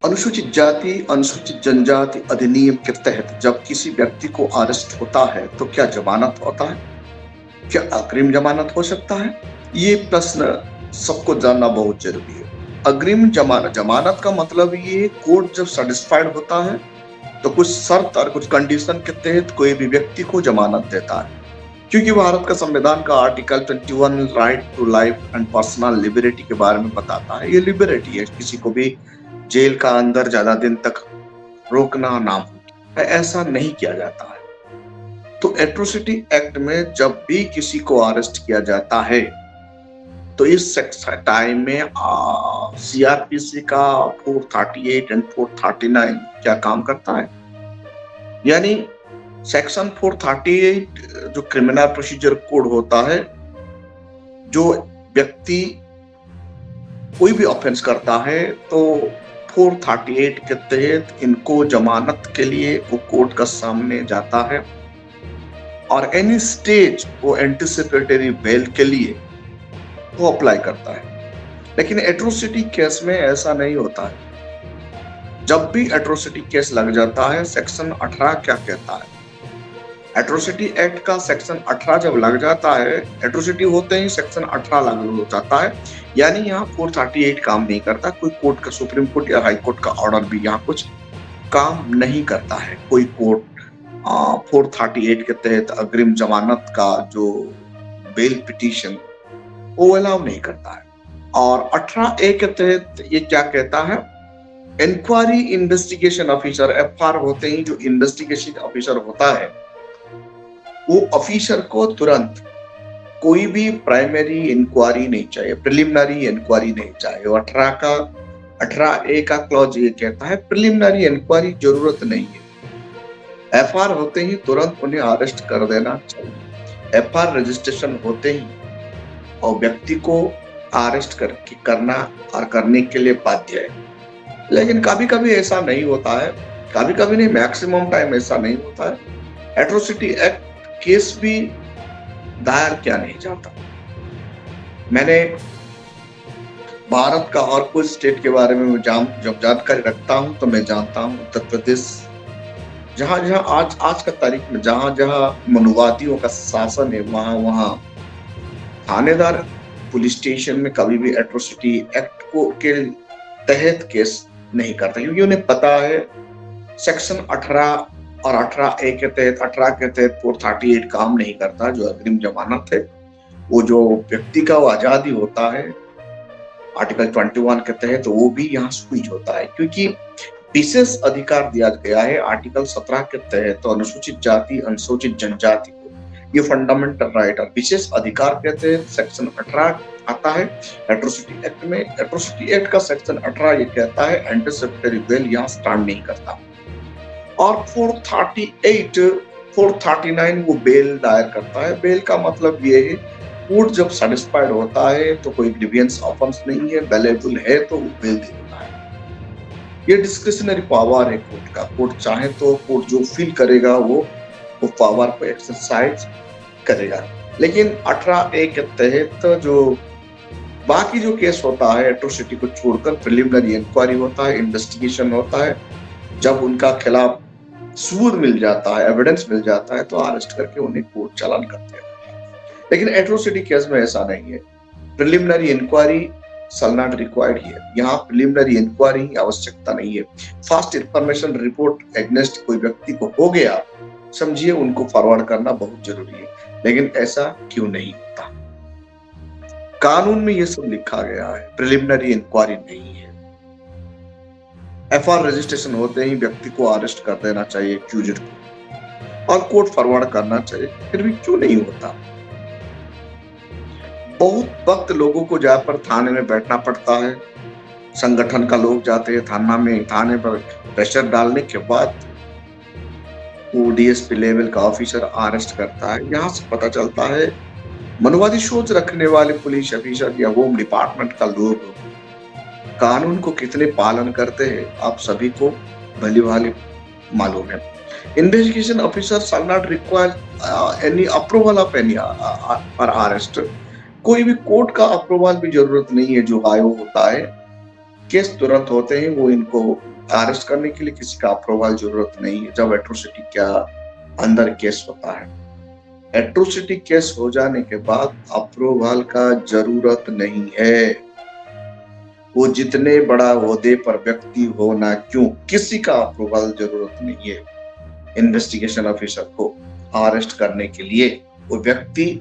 अनुसूचित जाति अनुसूचित जनजाति अधिनियम के तहत जब किसी व्यक्ति को अरेस्ट होता है तो क्या जमानत होता है? क्या अग्रिम जमानत हो सकता है? ये प्रश्न सबको जानना बहुत जरूरी है। अग्रिम जमानत जमानत का मतलब ये कोर्ट जब सेटिस्फाइड होता है तो कुछ शर्त और कुछ कंडीशन के तहत कोई भी व्यक्ति को जमानत देता है। क्योंकि भारत का संविधान का article 21 right to life and personal liberty के बारे में बताता है। ये लिबर्टी है, किसी को भी जेल का अंदर ज्यादा दिन तक रोकना ना हो, ऐसा नहीं किया जाता है। तो एट्रोसिटी एक्ट में जब भी किसी को अरेस्ट किया जाता है तो इस टाइम में सीआरपीसी का 438 एंड 439 क्या काम करता है, यानी सेक्शन 438 जो क्रिमिनल प्रोसीजर कोड होता है, जो व्यक्ति कोई भी ऑफेंस करता है तो 438 के तहत इनको जमानत के लिए वो कोर्ट का सामने जाता है और एनी स्टेज वो एंटिसिपेटरी बेल के लिए वो अप्लाई करता है। लेकिन एट्रोसिटी केस में ऐसा नहीं होता है। जब भी एट्रोसिटी केस लग जाता है, सेक्शन 18 क्या कहता है, एट्रोसिटी एक्ट का सेक्शन 18 जब लग जाता है, एट्रोसिटी होते ही सेक्शन 18 लागू हो जाता है, यानी यहाँ 438 काम नहीं करता। कोई कोर्ट का, सुप्रीम कोर्ट या हाई कोर्ट का ऑर्डर भी यहाँ कुछ काम नहीं करता है। कोई कोर्ट 438 के तहत अग्रिम जमानत का जो बेल पिटीशन वो अलाउ नहीं करता है। और 18A के तहत ये क्या कहता है, इंक्वायरी इन्वेस्टिगेशन ऑफिसर, एफआर होते ही जो इन्वेस्टिगेशन ऑफिसर होता है, वो ऑफिसर को तुरंत कोई भी प्राइमरी इंक्वायरी नहीं चाहिए, प्रिलिमिनरी इंक्वायरी नहीं चाहिए। 18A का क्लॉज ये कहता है प्रिलिमिनरी इंक्वायरी जरूरत नहीं है। एफआर होते ही तुरंत उन्हें अरेस्ट कर देना चाहिए। एफआर रजिस्ट्रेशन होते ही और व्यक्ति को अरेस्ट करना और करने के लिए बाध्य है। लेकिन कभी कभी ऐसा नहीं होता है, कभी कभी नहीं, मैक्सिमम टाइम ऐसा नहीं होता है। एट्रोसिटी एक्ट केस भी दायर किया नहीं जाता। मैंने भारत का और कुछ स्टेट के बारे में जब जानकारी रखता हूं तो मैं जानता हूं उत्तर प्रदेश, जहां जहां आज का तारीख में जहां जहां मनुवादियों का शासन है, वहां वहां थानेदार पुलिस स्टेशन में कभी भी एट्रोसिटी एक्ट को के तहत केस नहीं करता, क्योंकि उन्हें पता है सेक्शन 18 और 18A के तहत 18 के तहत 438 काम नहीं करता। जो अग्रिम जमानत है, वो जो व्यक्ति का वो आजादी होता है आर्टिकल 21 के तहत, वो भी यहाँ स्क्वीज होता है। क्योंकि विशेष अधिकार दिया गया है आर्टिकल 17 के तहत तो अनुसूचित जाति अनुसूचित जनजाति को ये फंडामेंटल राइट और विशेष अधिकार के तहत सेक्शन 18 आता है एट्रोसिटी एक्ट में। एट्रोसिटी एक्ट का सेक्शन 18 ये कहता है एंटिसिपेटरी बेल यहाँ स्टैंड नहीं करता। और 438 439 वो बेल दायर करता है। बेल का मतलब ये है कोर्ट जब सेटिस्फाइड होता है तो कोई ग्रीवियंस ऑफेंस नहीं है, वेलेबल है तो वो बेल दे देता है। ये डिस्क्रिशनरी पावर है कोर्ट का। कोर्ट चाहे तो कोर्ट जो फील करेगा वो पावर को एक्सरसाइज करेगा। लेकिन 18A के तहत जो बाकी जो केस होता है एट्रोसिटी को छोड़कर, प्रिलिमिनरी इंक्वायरी होता है, इन्वेस्टिगेशन होता है, जब उनका खिलाफ सबूत मिल जाता है, एविडेंस मिल जाता है तो अरेस्ट करके उन्हें कोर्ट चालान करते हैं। लेकिन एट्रोसिटी केस में ऐसा नहीं है। Preliminary inquiry shall not required here। यहाँ प्रिलिमिनरी इंक्वायरी की आवश्यकता नहीं है। फास्ट इंफॉर्मेशन रिपोर्ट अगेंस्ट कोई व्यक्ति को हो गया, समझिए उनको फॉरवर्ड करना बहुत जरूरी है। लेकिन ऐसा क्यों नहीं होता? कानून में ये सब लिखा गया है, प्रिलिमिनरी इंक्वायरी नहीं है। एफआर रजिस्ट्रेशन होते ही व्यक्ति को अरेस्ट कर देना चाहिए एक्यूज्ड को और कोर्ट फॉरवर्ड करना चाहिए, फिर भी क्यों नहीं होता? बहुत वक्त लोगों को जहाँ पर थाने में बैठना पड़ता है, संगठन का लोग जाते हैं थाने पर प्रेशर डालने के बाद वो डीएसपी लेवल का ऑफिसर अरेस्ट करता है। यहाँ से पता चलता है मनुवादी सोच रखने वाले पुलिस ऑफिसर या होम डिपार्टमेंट का लोग कानून को कितने पालन करते हैं, आप सभी को भली भाली मालूम है। Investigation officer shall not require any approval of any or arrest। कोई भी कोर्ट का अप्रूवल भी जरूरत नहीं है। जो आयोग होता है, केस तुरंत होते हैं वो इनको अरेस्ट करने के लिए किसी का अप्रूवल जरूरत नहीं है जब एट्रोसिटी का अंदर केस होता है। एट्रोसिटी केस हो जाने के बाद अप्रूवल का जरूरत नहीं है। वो जितने बड़ा ओहदे पर व्यक्ति हो ना क्यों, किसी का अप्रूवल जरूरत नहीं है इन्वेस्टिगेशन ऑफिसर को अरेस्ट करने के लिए। वो व्यक्ति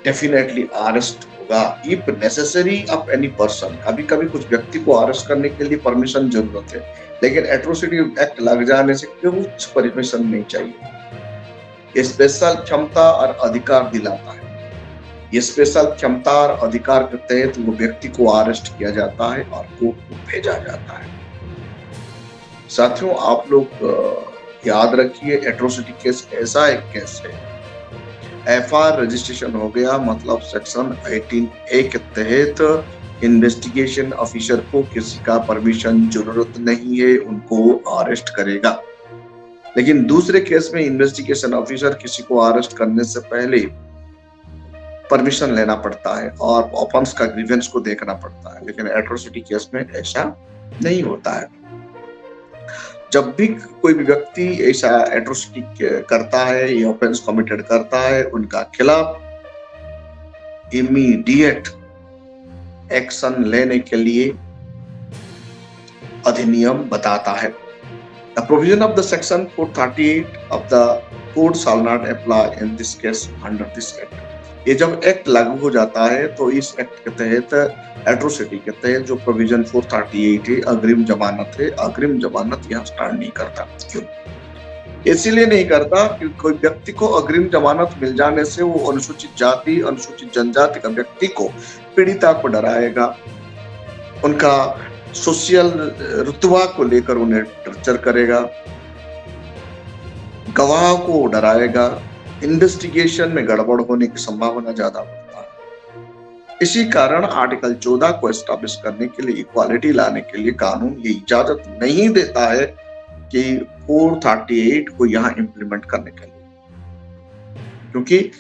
डेफिनेटली अरेस्ट होगा if necessary of any person. कभी कभी कुछ व्यक्ति को अरेस्ट करने के लिए परमिशन जरूरत है, लेकिन एट्रोसिटी एक्ट लग जाने से कुछ परमिशन नहीं चाहिए। ये स्पेशल क्षमता और अधिकार दिलाता है। ये स्पेशल क्षमता और अधिकार के तहत वो व्यक्ति को अरेस्ट किया जाता है और कोर्ट को भेजा जाता है। साथियों, आप लोग याद रखिए, एट्रोसिटी केस ऐसा एक केस है, एफआईआर रजिस्ट्रेशन हो गया मतलब सेक्शन 18A के तहत इन्वेस्टिगेशन ऑफिसर को किसी का परमिशन जरूरत नहीं है, उनको अरेस्ट करेगा। लेकिन दूसरे केस में इन्वेस्टिगेशन ऑफिसर किसी को अरेस्ट करने से पहले परमिशन लेना पड़ता है और ऑफेंस का ग्रीवेंस को देखना पड़ता है, लेकिन एट्रोसिटी केस में ऐसा नहीं होता है। जब भी कोई भी व्यक्ति ऐसा एट्रोसिटी करता है या ऑफेंस कमिटेड करता है, उनका खिलाफ इमीडिएट एक्शन लेने के लिए अधिनियम बताता है। The provision of the section 438 of the code shall not apply in this case under this act। ये जब एक्ट लागू हो जाता है तो इस एक्ट के तहत, एट्रोसिटी के तहत जो प्रोविजन 438 है, अग्रिम जमानत है, अग्रिम जमानत यहाँ स्टार्ट नहीं करता। क्यों? इसीलिए नहीं करता कि कोई व्यक्ति को अग्रिम जमानत मिल जाने से वो अनुसूचित जाति, अनुसूचित जनजाति का व्यक्ति को, पीड़िता को डराएगा, उनका सोशल रुतबा को लेकर उन्हें टर्चर करेगा, गवाह को डराएगा, इन्वेस्टिगेशन में गड़बड़ होने की संभावना ज्यादा बढ़ता है। इसी कारण आर्टिकल 14 को एस्टैब्लिश करने के लिए, इक्वालिटी लाने के लिए कानून ये इजाजत नहीं देता है कि 438 को यहाँ इंप्लीमेंट करने के लिए, क्योंकि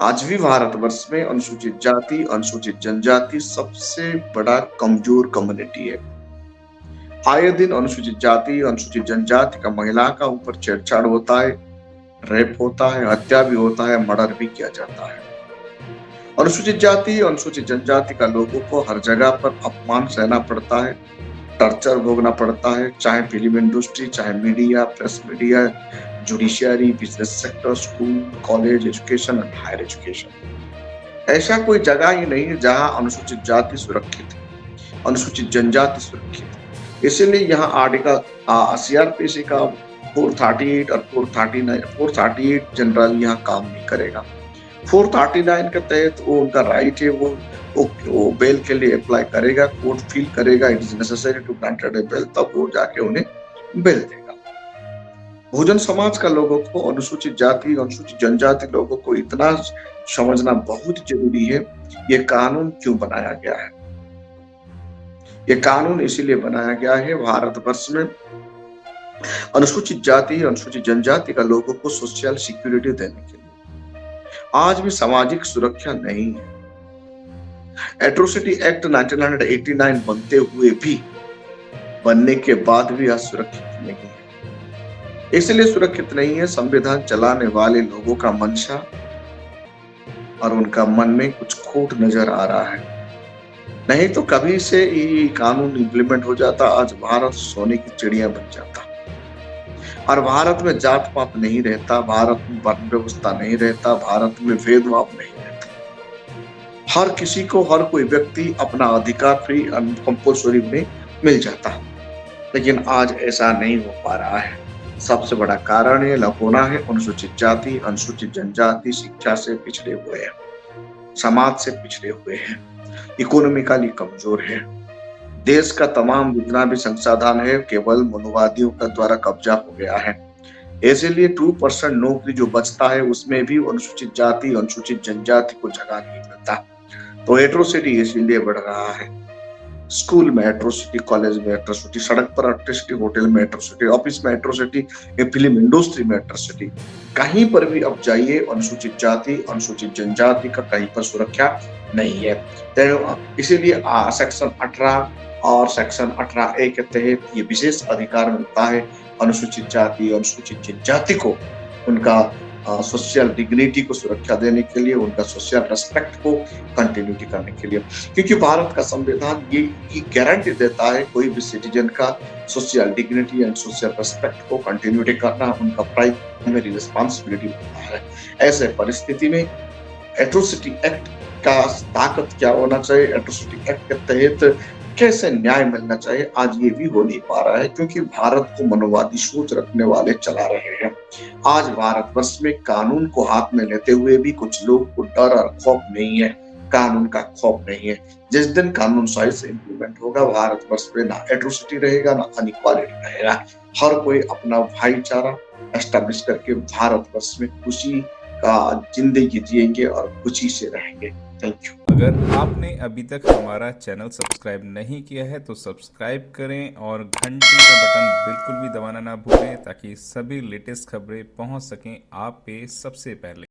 आज भी भारतवर्ष में अनुसूचित जाति, अनुसूचित जनजाति सबसे बड़ा कमजोर कम्युनिटी है। आए दिन अनुसूचित जाति, अनुसूचित जनजाति का महिला का ऊपर छेड़छाड़ होता है, रेप होता है, हत्या भी होता है, मर्डर भी किया जाता है। अनुसूचित जाति, अनुसूचित जनजाति का लोगों को हर जगह पर अपमान सहना पड़ता है, टर्चर भोगना पड़ता है, चाहे फिल्म इंडस्ट्री, चाहे media, press media, judiciary, business sector, school, college, education and higher education. ऐसा कोई जगह ही नहीं है जहां अनुसूचित जाति सुरक्षित है, अनुसूचित जनजाति सुरक्षित है। इसीलिए यहाँ आर्टिकल सीआरपीसी का 438 और 438 जनरल यहाँ काम नहीं करेगा। 439 के तहत वो उनका राइट है, वो बेल के लिए अप्लाई करेगा, कोर्ट फील करेगा, it is necessary to granted a bail, तब वो जाके उन्हें बेल देगा। बहुजन समाज का लोगों को, अनुसूचित जाति, अनुसूचित जनजाति लोगों को इतना समझना बहुत जरूरी है, ये कानून क्यों बनाया गया है। ये कानून इसीलिए बनाया गया है, भारतवर्ष में अनुसूचित जाति, अनुसूचित जनजाति का लोगों को सोशल सिक्योरिटी देने के लिए। आज भी सामाजिक सुरक्षा नहीं है। एट्रोसिटी एक्ट 1989 बनने के बाद भी आज सुरक्षित नहीं है। इसलिए सुरक्षित नहीं है, संविधान चलाने वाले लोगों का मंशा और उनका मन में कुछ खोट नजर आ रहा है। नहीं तो कभी से ये कानून इंप्लीमेंट हो जाता, आज भारत सोने की चिड़िया बन जाता। और भारत में जात पात नहीं रहता, भारत में वर्ण व्यवस्था नहीं रहता, भारत में भेदभाव नहीं रहता। हर किसी को, हर कोई व्यक्ति अपना अधिकार फ्री एंड कंपल्सरी में मिल जाता। लेकिन आज ऐसा नहीं हो पा रहा है। सबसे बड़ा कारण है, लकोना है, अनुसूचित जाति, अनुसूचित जनजाति शिक्षा से पिछड़े हुए हैं, समाज से पिछड़े हुए हैं, इकोनॉमिकली कमजोर है। देश का तमाम जितना भी संसाधन है केवल मनोवादियों का द्वारा कब्जा हो गया है। इसलिए 2% नौकरी जो बचता है उसमें भी अनुसूचित जाति, अनुसूचित जनजाति को जगह नहीं मिलता। तो एट्रोसिटी इसीलिए बढ़ रहा है। स्कूल में एट्रोसिटी, कॉलेज में एट्रोसिटी, सड़क पर एट्रोसिटी, होटल में एट्रोसिटी, ऑफिस में एट्रोसिटी, फिल्म इंडस्ट्री में एट्रोसिटी, कहीं पर भी अब जाइए अनुसूचित जाति, अनुसूचित जनजाति का कहीं पर सुरक्षा नहीं है। इसीलिए सेक्शन 18 और सेक्शन 18A के तहत ये विशेष अधिकार मिलता है अनुसूचित जाति, अनुसूचित जनजाति को उनका सोशल डिग्निटी को सुरक्षा देने के लिए, उनका सोशल रेस्पेक्ट को कंटिन्यूटी करने के लिए। क्योंकि भारत का संविधान ये गारंटी देता है कोई भी सिटीजन का social dignity and social respect को कंटिन्यूटी करना उनका प्राइमरी रिस्पांसिबिलिटी होता है। ऐसे परिस्थिति में एट्रोसिटी एक्ट का ताकत क्या होना चाहिए, एट्रोसिटी एक्ट के तहत कैसे न्याय मिलना चाहिए, आज ये भी हो नहीं पा रहा है क्योंकि भारत को मनोवादी सोच रखने वाले चला रहे हैं। आज भारतवर्ष में कानून को हाथ में लेते हुए भी कुछ लोग को डर और खौफ नहीं है, कानून का खौफ नहीं है। जिस दिन कानून सही से इम्प्लीमेंट होगा भारतवर्ष में ना एट्रोसिटी रहेगा ना अनइक्वालिटी रहेगा। हर कोई अपना भाईचारा एस्टेब्लिश करके भारतवर्ष में खुशी का जिंदगी जिएंगे और खुशी से रहेंगे। Thank you. अगर आपने अभी तक हमारा चैनल सब्सक्राइब नहीं किया है तो सब्सक्राइब करें और घंटी का बटन बिल्कुल भी दबाना ना भूलें ताकि सभी लेटेस्ट खबरें पहुंच सकें आप पे सबसे पहले।